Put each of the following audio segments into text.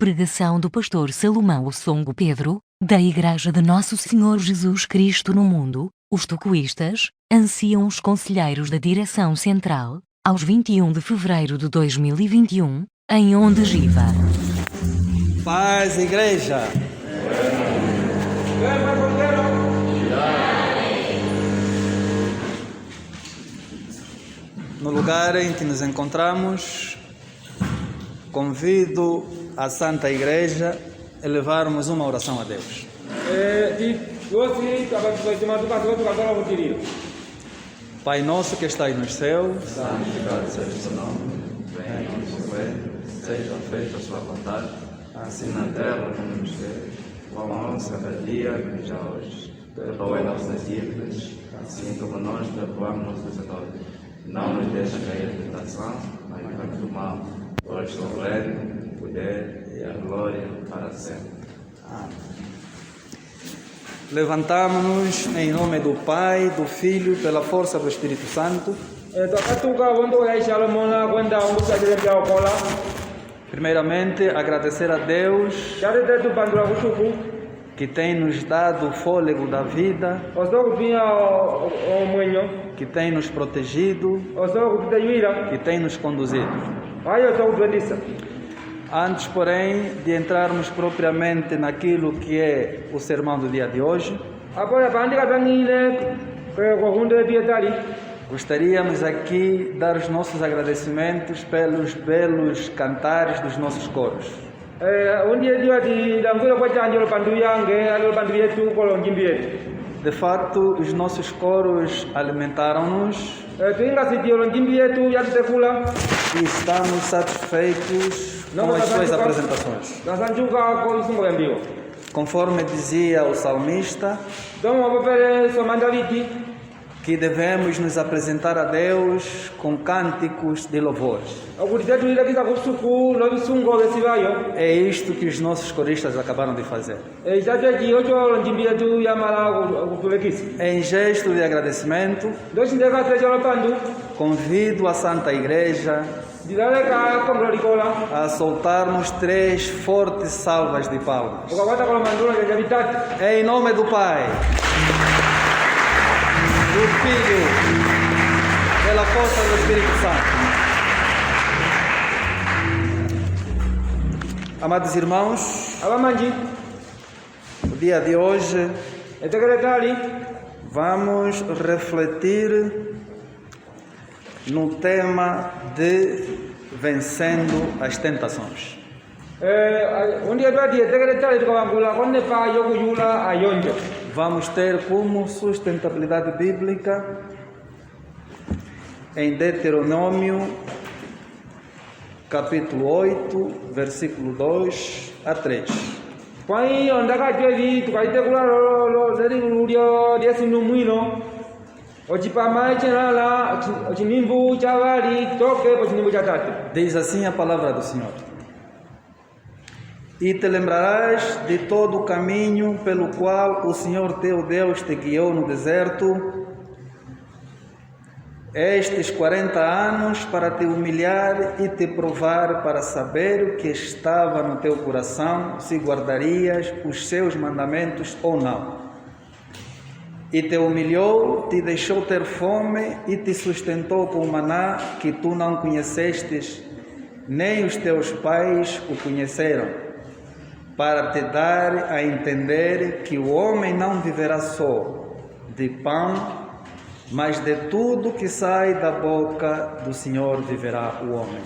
Pregação do pastor Salomão Osongo Pedro, da Igreja de Nosso Senhor Jesus Cristo no Mundo, os tocoístas, ansiam os conselheiros da Direção Central, aos 21 de fevereiro de 2021, em Ondegiva. Paz, igreja! No lugar em que nos encontramos, convido a Santa Igreja a elevarmos uma oração a Deus. Pai nosso que estais nos céus, santificado seja o seu nome, venha o seu reino, seja feita a sua vontade, assim na terra como nos céus. O pão nosso cada dia que já hoje, perdoe nossas dívidas, assim como nós perdoamos nossos devedores. Não nos deixe cair em tentação, mas livra-nos do mal. Pois o reino, o poder e a glória para sempre. Amém. Levantamos-nos em nome do Pai, do Filho, pela força do Espírito Santo. Primeiramente, agradecer a Deus que tem nos dado o fôlego da vida, que tem nos protegido, que tem nos conduzido. Antes, porém, de entrarmos propriamente naquilo que é o sermão do dia de hoje, gostaríamos aqui de dar os nossos agradecimentos pelos belos cantares dos nossos coros. De fato, os nossos coros alimentaram-nos e estamos satisfeitos com as suas apresentações. Conforme dizia o salmista, que devemos nos apresentar a Deus com cânticos de louvores. É isto que os nossos coristas acabaram de fazer. Em gesto de agradecimento, convido a Santa Igreja a soltarmos 3 fortes salvas de palmas. Em nome do Pai, do Filho, pela força do Espírito Santo. Amados irmãos, no dia de hoje vamos refletir no tema de vencendo as tentações. Vamos ter como sustentabilidade bíblica em Deuteronômio, capítulo 8, versículo 2 a 3. Diz assim a palavra do Senhor: E te lembrarás de todo o caminho pelo qual o Senhor teu Deus te guiou no deserto estes 40 anos, para te humilhar e te provar, para saber o que estava no teu coração, se guardarias os seus mandamentos ou não. E te humilhou, te deixou ter fome e te sustentou com maná que tu não conhecestes, nem os teus pais o conheceram, para te dar a entender que o homem não viverá só de pão, mas de tudo que sai da boca do Senhor viverá o homem.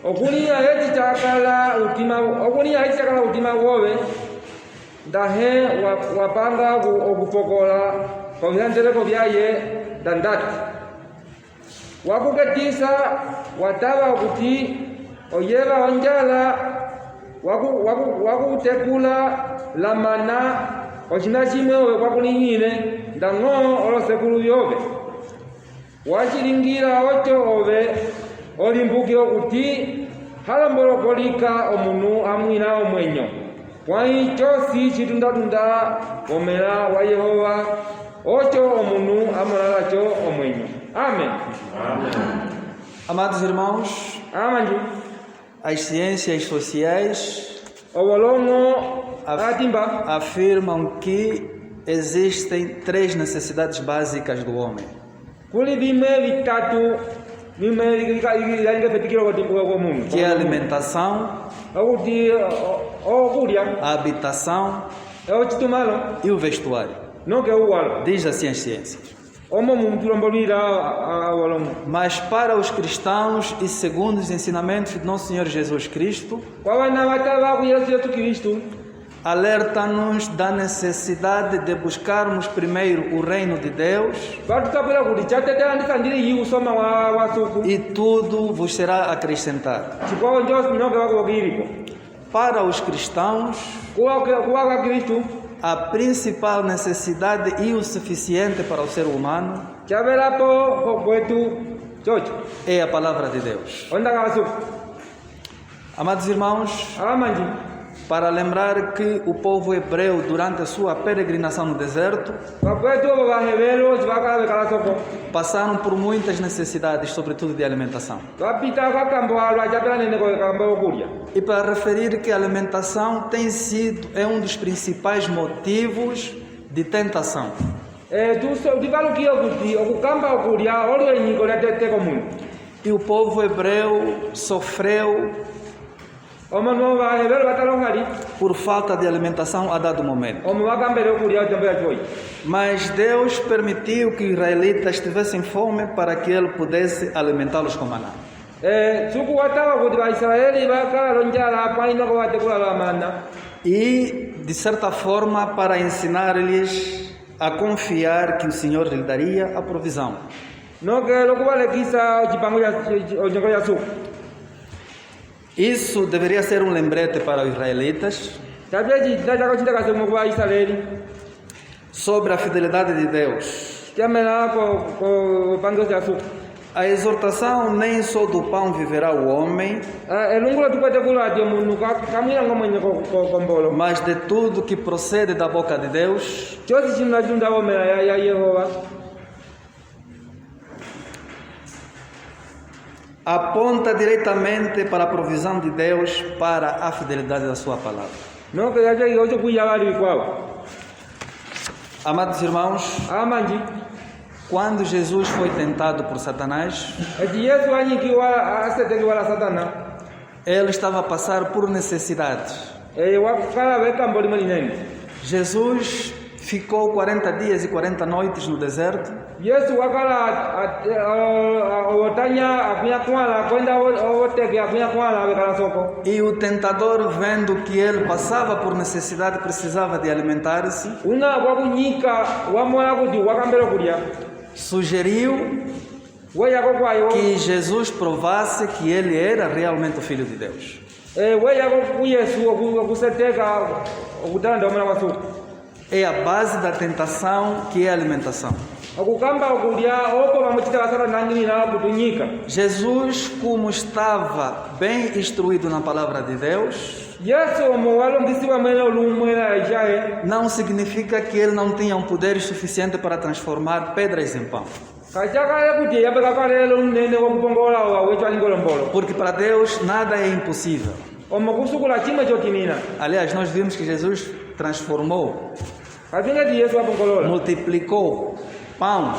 okulia eti chakala utima wowe ndahe wapanga okupokola kovyandileko vyaye dandati wakuketisa wataba okuti oyeba onjala wakutekula lamana ochina chimwe owe kwakulinyile ndang'o olosekulu yobe wachilingira ocho ove olimbukira okuti halambolokolika omunu amwina omwenyo kwai chosi chitunda omera wa Yehova ocho omunu amolalacho omwenyo. Amém. Amados irmãos, Amanji as ciências sociais obolongo atimba afirmam que existem 3 necessidades básicas do homem, kuli vime vitatu vime vikafetikira kwa mundu que é a alimentação, okuti okulya a habitação ochitumalo e o vestuário. noke uwalo Diz assim as ciências. omo muntu lombolira awalongo. Mas para os cristãos e segundo os ensinamentos de nosso Senhor Jesus Cristo, Kwa wana wataba ku Yesu Kristo alerta-nos da necessidade de buscarmos primeiro o reino de Deus batutapela kuti chatetelandisa ndiri iyi usoma wa suku e tudo vos será acrescentado. chikwawo njosi noke wakokilipo Para os cristãos, kuwa kwa Kristo a principal necessidade e o suficiente para o ser humano chavelapo kwetu chocho é a palavra de Deus. ondaka wasuku Amados irmãos, amanji para lembrar que o povo hebreu, durante a sua peregrinação no deserto, vakwetu obo vahevelo chivakala soko passaram por muitas necessidades, sobretudo de alimentação. vapita kakambo alwa chapela nene kamba okulya E para referir que a alimentação é um dos principais motivos de tentação. tivalukia kuti okukamba okulya olwenyiko lyateko mundu E o povo hebreu sofreu omanu vahevelo vatalongali por falta de alimentação a dado momento. omu vakambele okulya ochambo yachoyi Mas Deus permitiu que os israelitas tivessem fome para que Ele pudesse alimentá-los com maná. suku watawa kuti vaisraeli vakala njala painoko vatekula vamana E, de certa forma, para ensinar-lhes a confiar que o Senhor lhe daria a provisão. noke lokuvalekisa ocipango onyengo ya suku Isso deveria ser um lembrete para os israelitas tapia cita chako citakasemu ku vaisraeli sobre a fidelidade de Deus. ciamela ko pangosi ya suku A exortação nem só do pão viverá o homem, elungulo tukwetekula ati munu kamwilango mwenye kombolo mas de tudo que procede da boca de Deus. chosi cinu nacitundavomela ya Yehova Aponta diretamente para a provisão de Deus para a fidelidade da sua palavra. noke yacho oco kuya vali vikwava Amados irmãos, amanji quando Jesus foi tentado por Satanás, eti Yesu anyikiwa asetekiwala satana ele estava a passar por necessidades. wakala vekambo limwe linene Jesus ficou 40 dias e 40 noites no deserto Yesu wakala otanya akunya kwala kwenda oteke akunya kwala vekala soko e o tentador, vendo que ele passava por necessidade, precisava de alimentar-se, una wakunyika wamola kuti wakambele kulya sugeriu weyako kwayo que Jesus provasse que ele era realmente o Filho de Deus. weyako ku Yesu okuseteka okutanda omwana wa suku É a base da tentação, que é a alimentação. okukamba okulya oko vamucitaka satana nangilila kutunyika Jesus, como estava bem instruído na palavra de Deus, Yesu omo walombisiwa mwene olumwela ishaye não significa que ele não tinha um poder suficiente para transformar pedras em pão. kachakale kuti yapekakalelo mnene wakupongola wawechalingolombolo Porque para Deus nada é impossível. omo kusukula chimwe chotimina Aliás, nós vimos que Jesus transformou, kapingeti Yesu wapongolola multiplicou pão,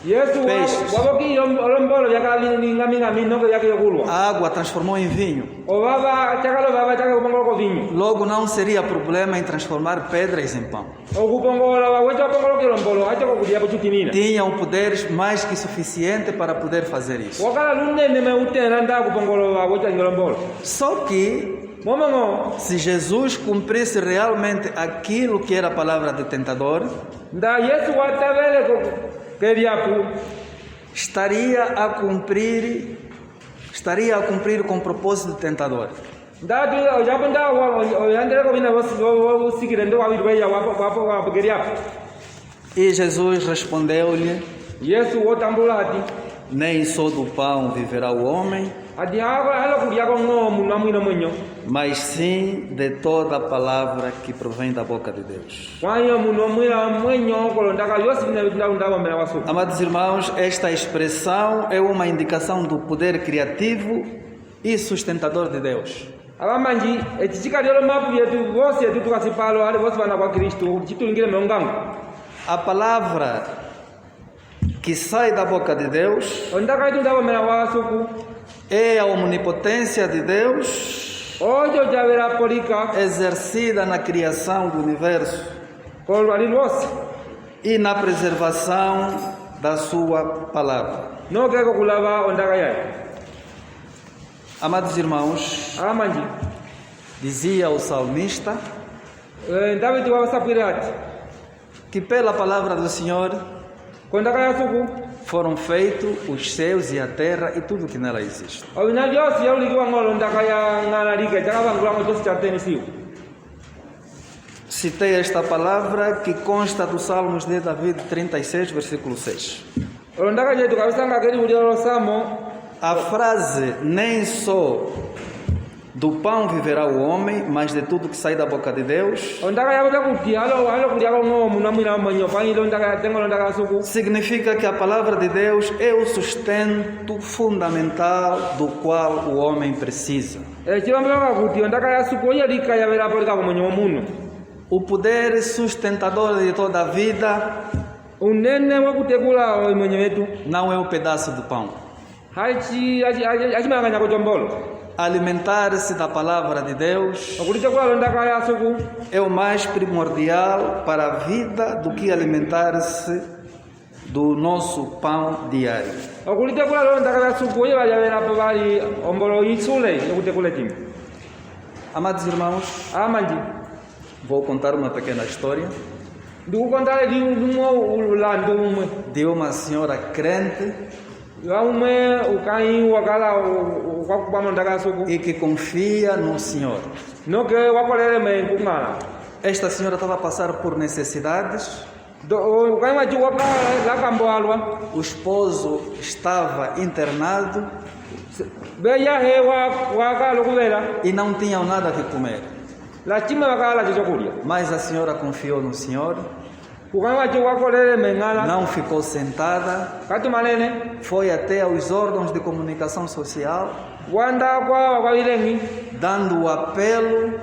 Yesu Peixes. wavokiolombolo vyakalingamingami noko vyakiyokulwa a água transformou em vinho. ovava chakalo vava chakakupongolako vinyu Logo não seria problema em transformar pedras em pão. okupongola wawecha wapongolokilombolo achakokuliapo chutimina Tinha um poder mais que suficiente para poder fazer isso. wakala lunene meutena nda kupongolo wawechalingolombolo Só que momongo se Jesus cumprisse realmente aquilo que era a palavra do tentador, nda Yesu watavele keliapu estaria a cumprir com o propósito do tentador. ndatu ojapo nda oyandeleko vina vosikile ndo wawilweya wapo keliapu E Jesus respondeu-lhe: Yesu wotambula ati Nem só do pão viverá o homem, adi alo kulia ko ngo munwa mwino mwenyo mas sim de toda a palavra que provém da boca de Deus. kwa hiyo munwa mwino mwenyo kolondaka yosi ndaba mbele wasu. Amados irmãos, esta expressão é uma indicação do poder criativo e sustentador de Deus. abamanji echichika lero mapu yetu bose yetu tukasipalo ali bose bana kwa Kristo chitulingire meongango A palavra que sai da boca de Deus ondaka itu ndaba mbele wasu é a onipotência de Deus ojo javera polika exercida na criação do universo kolwa lilose e na preservação da sua palavra. no keko kulava ondaka yae. Amados irmãos, abamanji dizia o salmista ndabiti wasapirati que pela palavra do Senhor kondaka yasuku foram feitos os céus e a terra e tudo que nela existe. obina yosi yaulikiwa ngolo ndaka ya ngana like chakavangulamo chosi chatenisiwa. Citei esta palavra que consta dos Salmos de Davi 36, versículo 6. olondaka jetu kabisanga keli ulilo samo A frase nem só do pão viverá o homem, mas de tudo que sai da boca de Deus, ondaka yakuja kuti alo kulia ko ngo munwa mwino mwenyo panilo ndaka tengo ndaka suku significa que a palavra de Deus é o sustento fundamental do qual o homem precisa. chivambulaka kuti ondaka yasuku oyalika yavera polika ko mwenyo muno O poder sustentador de toda a vida unene wakutekula mwenye wetu não é o pedaço do pão. achimanganya kutombolo Alimentar-se da palavra de Deus okulitekula londaka yasuku é o mais primordial para a vida do que alimentar-se do nosso pão diário. okulitekula londaka yasuku oye vayaverapo vali ombolo isule yokutekula timu. Amados irmãos, amanji vou contar uma pequena história ndikukontale liumwe ulandu umwe de uma senhora crente umwe ukai wakala wakubama ndaka yasuku e que confia no Senhor. noke wakolele menkungala Esta senhora estava a passar por necessidades, ukai machiwa lakamboalwa o esposo estava internado beyahe wakala kuvela e não tinham nada que comer. lachima wakala chichokulya Mas a senhora confiou no Senhor, ukai machiwa wakolele mengala não ficou sentada, kati manene foi até aos órgãos de comunicação social, wanda kwa wakwavilengi dando o apelo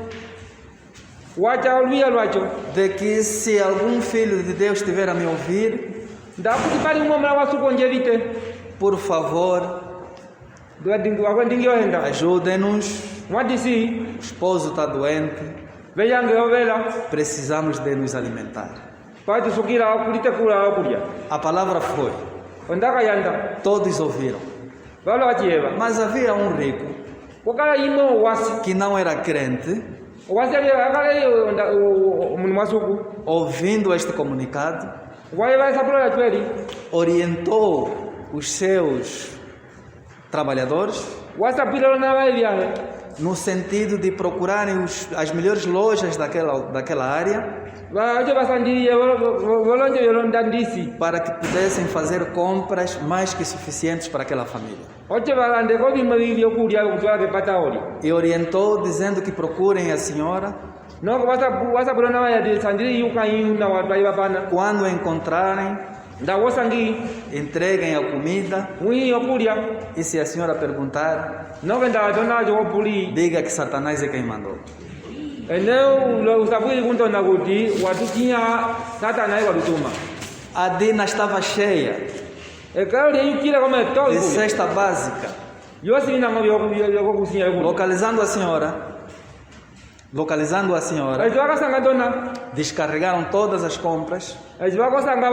wacha oluya lwacho de que se algum filho de Deus estiver a me ouvir, ndakuti pali umwe wasuku njevite por favor, wakwendingiohenda ajudem-nos. mwadisi O esposo está doente, veyange ovela precisamos de nos alimentar. patisukila wakulitekula wakulya A palavra foi, ondaka yanda todos ouviram, valo wachiyeva mas havia um rico wakala imwe owasi que não era crente, owasi akala muni mwasuku ouvindo este comunicado, wayeva esapula yachweli orientou os seus trabalhadores wasapila lona vaivyahe no sentido de procurarem as melhores lojas daquela área vacho vasandiliye volonje vyolondandisi para que pudessem fazer compras mais que suficientes para aquela família. oche valandeko vimwe vivyokulya kutwalake pataoli E orientou dizendo que procurem a senhora, noko wasapula na vayadisandili yukaina watwaiva pana quando encontrarem, ndawosangi entreguem a comida mwi yokulya e se a senhora perguntar, noke ndawatonacho wopuli diga que Satanás é quem mandou. eneo usapwili kuntona kuti watukinya satana iwalutuma A Dina estava cheia ekalo yukile kome de tolu cesta básica. yosi vinango vyokusinya ikuti Localizando a senhora, eci wakasanga tona descarregaram todas as compras eci wakosanga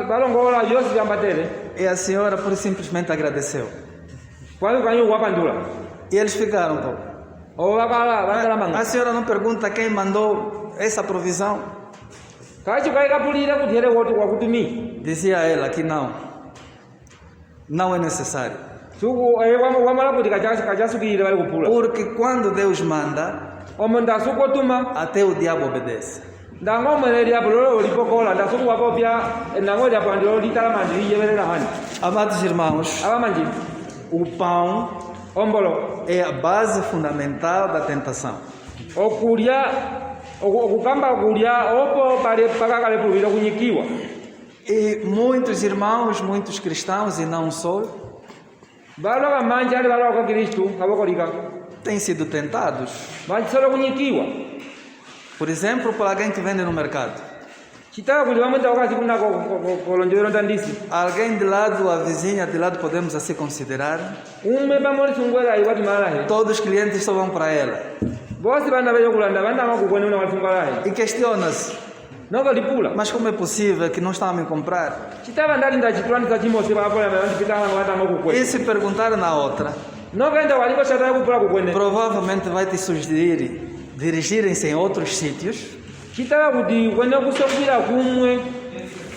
valongola vyosi vyambatele e a senhora por simplesmente agradeceu. kwalukanyu wapandula E eles ficaram, pô. o vakala A manga senhora não pergunta quem mandou essa provisão? kaci kaikapulile kuti hele wakutumi Dizia ela que não é necessário. suku wamala kuti kachasukilile vali kupula Porque quando Deus manda, omo ndasukotuma até o diabo obedece. ndangomweleliapo lolo lipokola ndasuku wapopya nango liapo andilo litalamandiliyevelela hani Amados irmãos, abamanji o pão ombolo é a base fundamental da tentação. okulya okukamba kulya opo pakakale puluvira kunyikiwa. E muitos irmãos, muitos cristãos e não só, Balo abamanji ali balo kwa Kristu abokolika têm sido tentados. bachisobola kunyikiwa. Por exemplo, por alguém que vende no mercado. Chitaka kuti pamwe wakati kunako kolonjero ndandisi Alguém de lado, a vizinha de lado, podemos assim considerar. umwe pamwe sungwela iwati malahe Todos os clientes só vão para ela. bosi bana beyokulanda bana makukweni una wasungwalahe E questiona-se, noko lipula mas como é possível que não estão a me comprar? chitava ndali ndachitulaniza chimosi papola mandipitanga wata E makukweni se perguntar na outra, nokaenda waliko chataka kupula kukwene provavelmente vai te sugerir dirigirem-se em outros sítios, chitaka kuti kwene kusokubira kumwe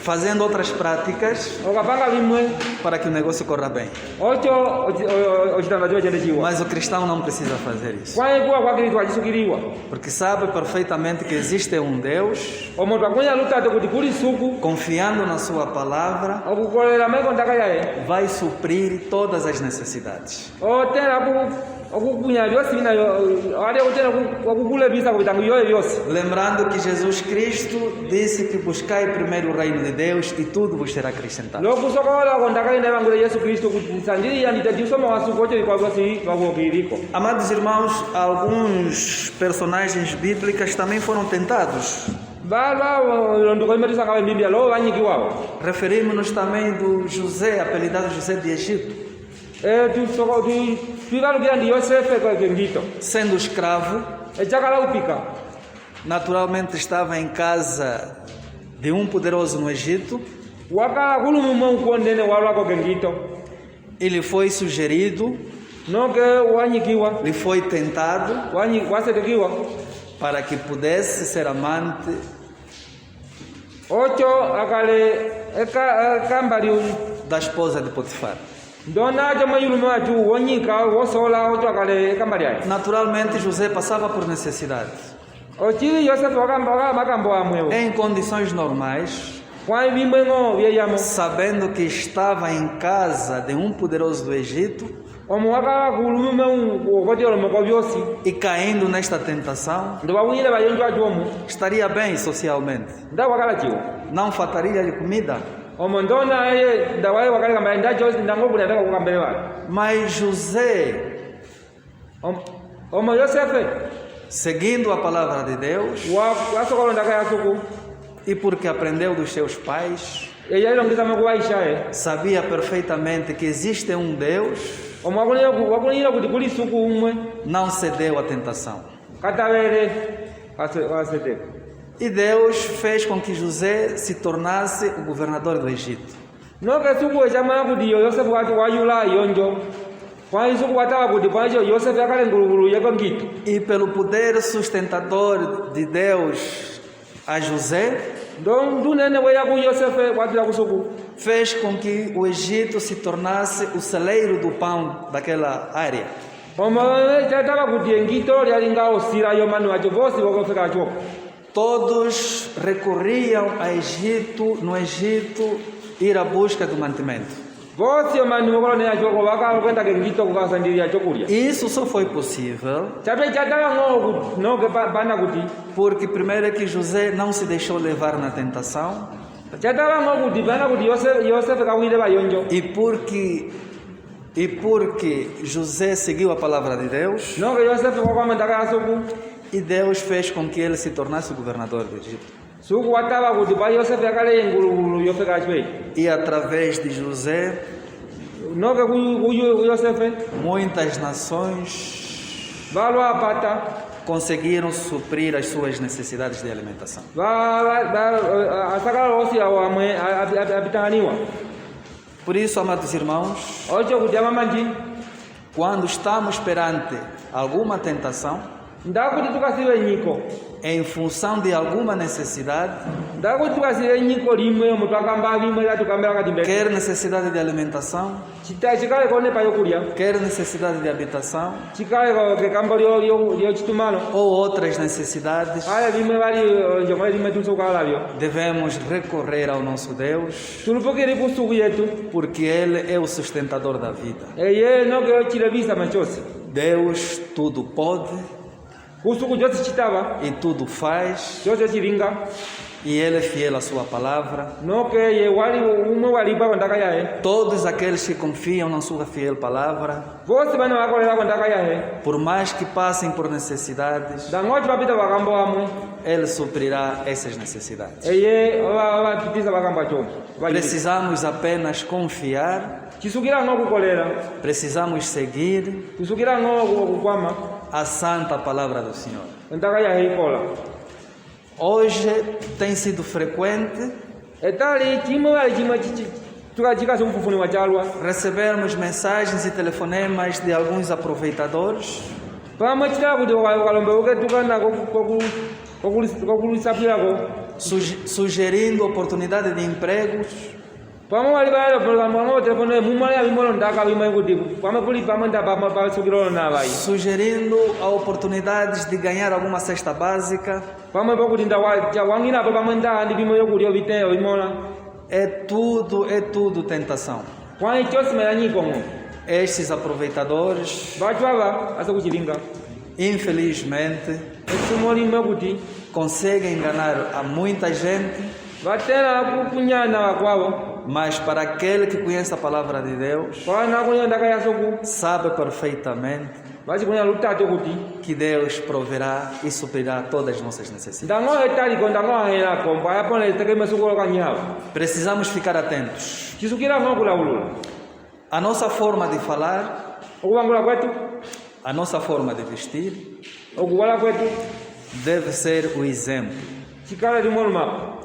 fazendo outras práticas okapanga bimwe para que o negócio corra bem. ocho ochitanda chiwo chene chiwa Mas o cristão não precisa fazer isso, kwaikuwa kwa Kristu achisukiriwa porque sabe perfeitamente que existe um Deus, omuntu akunya lutate kuti kuli suku confiando na sua palavra, okukolera maiko ndaka yaye vai suprir todas as necessidades. otera okukunya byosi binayo ali otera okukulebisa kubitangu yoye byosi. Lembrando que Jesus Cristo disse que buscai primeiro o reino de Deus e tudo vos será acrescentado. lokusokola kondakaenda evangelo yesu kristu kuti sandiriya nditajiusoma wasuku ocho vikwa byosi vakuokiliko. Amados irmãos, alguns personagens bíblicos também foram tentados. balwa londuko imetisanga bembibya lo banyikiwawo Referimos-nos também do José, apelidado José de Egito, twikalukira ndi yosefe kengito sendo escravo, echakala upika naturalmente estava em casa de um poderoso no Egito. wakala kulumumwe ukonene walwako kengito Ele foi sugerido, noke wanyikiwa lhe foi tentado wasetekiwa para que pudesse ser amante ocho akale ekambali da esposa de Potifar. ndonacho mwayulume wachu wonyika wosola ocho akale ekambali ayi Naturalmente José passava por necessidade. ochili yosefe wakamba makambo amwewo Em condições normais, kwa bimwengo byeyamo sabendo que estava em casa de um poderoso do Egito omu wakala kulumume okotolomoko byosi e caindo nesta tentação, ndo bawuyile bayonjo wachu omu estaria bem socialmente. nda wakala chiwo Não faltaria-lhe comida. omo ndona eye ndawaye wakale kambale ndacho ndangobula ndaka kukambele wale Mas José, omo yosefe seguindo a palavra de Deus wasokolo ndaka yasuku e porque aprendeu dos seus pais, eyailongeza makuwaishaye sabia perfeitamente que existe um Deus, omo wakulira kuti kuli suku umwe não cedeu à tentação. katavele kaseteka E Deus fez com que José se tornasse o governador do Egito. noke suku echamaya kuti iyo yosefe wayula yonjo kwa isuku watawa kuti paicho yosefe akale ngulugulu yekongito E pelo poder sustentador de Deus a José, ndo ndunene weyaku yosefe watila kusuku fez com que o Egito se tornasse o celeiro do pão daquela área. omo chatava kuti engito lyalinga osirayo manu wacho vosi vokofeka achoko Todos recorriam a Egito, no Egito, ir à busca do mantimento. vosi manu vokolone achoko vakakwenda kengito kukasandilya chokulya E isso só foi possível chape chatava ng'o noke pana kuti porque primeiro é que José não se deixou levar na tentação chatava ng'o kuti pana kuti yosefe kawile bayonjo e porque José seguiu a palavra de Deus noke yosefe kwakwamendaka yasuku e Deus fez com que ele se tornasse o governador do Egito. suku watava kuti pa yosefe akale ngulugulu yofeka achipei E através de José, noke ku yosefe muitas nações valwa apata conseguiram suprir as suas necessidades de alimentação. asakala osi awamwe apitanganiwa Por isso, amados irmãos, ocho kuti amamanji quando estamos perante alguma tentação, ndakuti tukasiwe nyiko em função de alguma necessidade, ndakuti tukasiwe nyiko limwe omuntu akamba bimwe era tukambira kati mbere quer necessidade de alimentação, chikale kone pa yokulya quer necessidade de habitação chikale kekamba lyo chitumalo ou outras necessidades, aya bimwe bali njomale limwe tusokalabyo devemos recorrer ao nosso Deus, tulupokere kusuku yetu porque Ele é o sustentador da vida. eye noke chilebisa machosi Deus tudo pode kusuku chose chitaba e tudo faz, chose chilinga e Ele é fiel à sua palavra. noke ye wali umwe walipa kwandaka yahe Todos aqueles que confiam na sua fiel palavra, vosi bana bakolera kwandaka yahe por mais que passem por necessidades, dangoti bapita bakambo wamwe Ele suprirá essas necessidades. eye batitiza bakamba chombo Precisamos apenas confiar, chisukira ngokukolera precisamos seguir kusukira ngokukwama a santa palavra do Senhor. kwandaka yahe ikola Hoje tem sido frequente etali chimwe bali chimwe tukachika somfufuni wa chalwa recebermos mensagens e telefonemas de alguns aproveitadores pamwe chitala kuti ukalombe tukana kokulisapirako sugerindo oportunidade de empregos, pamwe wali pamwe telefone mumale abimolo ndaka bimwe kuti pamwe kuli pamwe ndapa pasukirolo nabayi sugerindo a oportunidades de ganhar alguma cesta básica. pamwe pakuti wanginapo pamwe ndandi bimwe yokulya biteyo bimola É tudo tentação. kwani chosimela nyikongo Estes aproveitadores, bacho aba asa kuchilinga infelizmente, esumo limwe kuti conseguem enganar a muita gente, batera kunyana wakwabo mas para aquele que conhece a palavra de Deus, kwana kunya ndaka yasoku sabe perfeitamente bachikunya lutato kuti que Deus proverá e suprirá todas as nossas necessidades. ndango etaliko ndango ahera kombo ayapone tekeme sukolo kanyawo Precisamos ficar atentos. chisukira ngokulawulula A nossa forma de falar, okuwangula kwetu a nossa forma de vestir, okuwala kwetu deve ser o exemplo. chikala limwe lumapo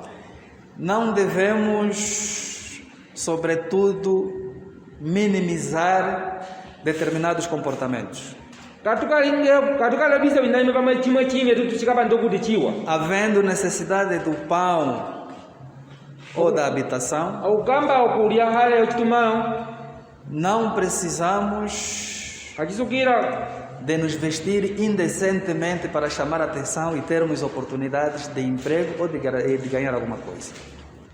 Não devemos, sobretudo, minimizar determinados comportamentos. katukalabisa binaime pamwe chimwe chimwe tuchikapa ndokuti chiwa Havendo necessidade do pão ou da habitação, akukamba okulya hale chitumalo não precisamos kachisukira de nos vestir indecentemente para chamar a atenção e termos oportunidades de emprego ou de ganhar alguma coisa.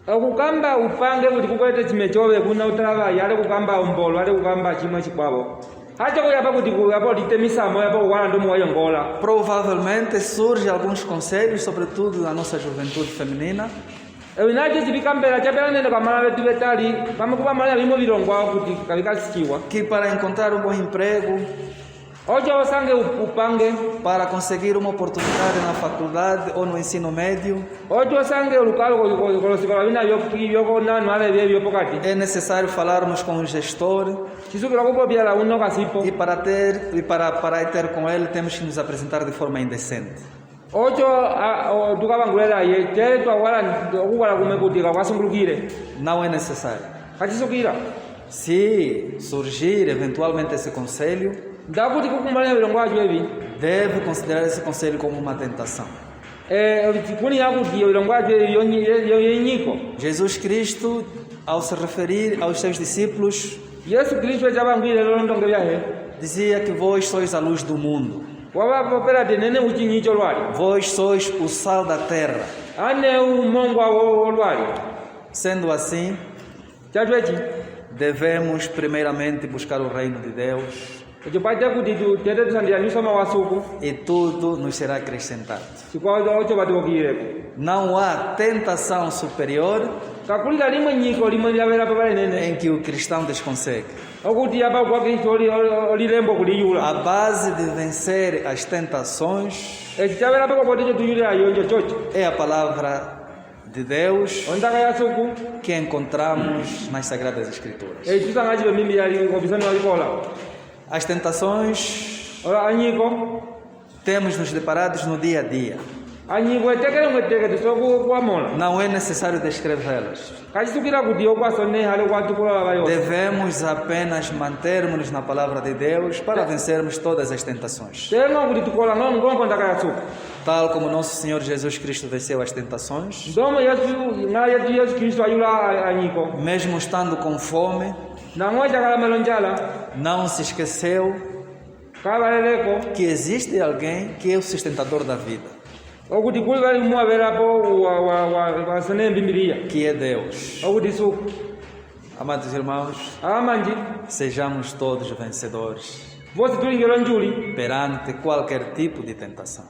akukamba upange kuti kukwete chime chobe kuna utalavayi ale kukamba umbolo ale kukamba chimwe chikwavo hacha kuyapa kuti kuyapo litemisamo yapo kukwala ndomu wayongola Provavelmente surgem alguns conselhos, sobretudo na nossa juventude feminina, ewinacho chivikambela chapelanene kamala vetu vetali pamwe kupamalaya bimwe bilongwawo kuti kavikasichiwa que para encontrar um bom emprego, ocho osange upange para conseguir uma oportunidade na faculdade ou no ensino médio, ocho osange olukalo kolosikola bina byokonanu ale byebyo pokati é necessário falarmos com o gestor chisukila kupobyala uno kasipo e para ter com ele temos que nos apresentar de forma indecente. ocho tukapangulela ye tere twawala okukwala kume kuti kakwasungulukire Não é necessário. kachisukila Se surgir eventualmente esse conselho, ndakuti kukumalaya bilongwacho ebi deve considerar esse conselho como uma tentação. kuni yakuti bilongwacho yenyiko Jesus Cristo, ao se referir aos seus discípulos, yesu kristu ecapangwile lolondonge byahe dizia que vós sois a luz do mundo, wapapela tenene uchinyicho lwali vós sois o sal da terra. ane umongwa wolwali Sendo assim, chacho echi devemos primeiramente buscar o reino de Deus echo paite kuti tete tusandiyaniso mawasuku e tudo nos será acrescentado. chikwacho ocho patiwokileko Não há tentação superior kakulila limwe nyiko limwe lyavela papalenene em que o cristão desconsegue. okuti apa kwa kristu olilembo kuliyula A base de vencer as tentações echi chavela pakopotecho tuyulila yonjo chocho é a palavra de Deus ondaka yasuku que encontramos nas Sagradas Escrituras. echi tusangachipe mimi yali opisani walikola As tentações anyiko temos nos deparados no dia a dia. anyiko tekele ngweteke tisoku kwamola Não é necessário descrevê-las. kachisukira kuti yokwasone hale kwatukulola bayo Devemos apenas mantermos na palavra de Deus para vencermos todas as tentações. tenga kuti tukola ngongo ndakayatsuka Tal como nosso Senhor Jesus Cristo venceu as tentações, ndomo yesu kristu ayula anyiko mesmo estando com fome, nangoja kalamelo njala não se esqueceu kabaleleko que existe alguém que é o sustentador da vida, okuti kuli bali muwabelapo wasone mbimbiriya que é Deus. okuti suku Amados irmãos, amanji sejamos todos vencedores vosi tulingelo njuli perante qualquer tipo de tentação.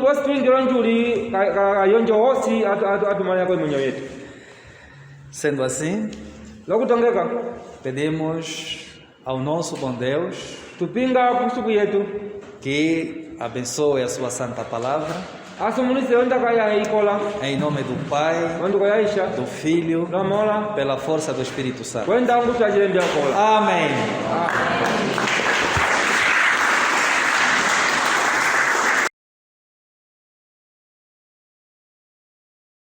vosi tulingelo njuli kayonjo hosi atumaliyako imunyo yetu Sendo assim, lokutongeka pedimos ao nosso bom Deus tupinga kusuku yetu que abençoe a sua santa palavra, asumunise ondaka yaikola em nome do Pai, onduko yaisha do Filho, namola pela força do Espírito Santo. kwenda ngutu achilembyakola Amém.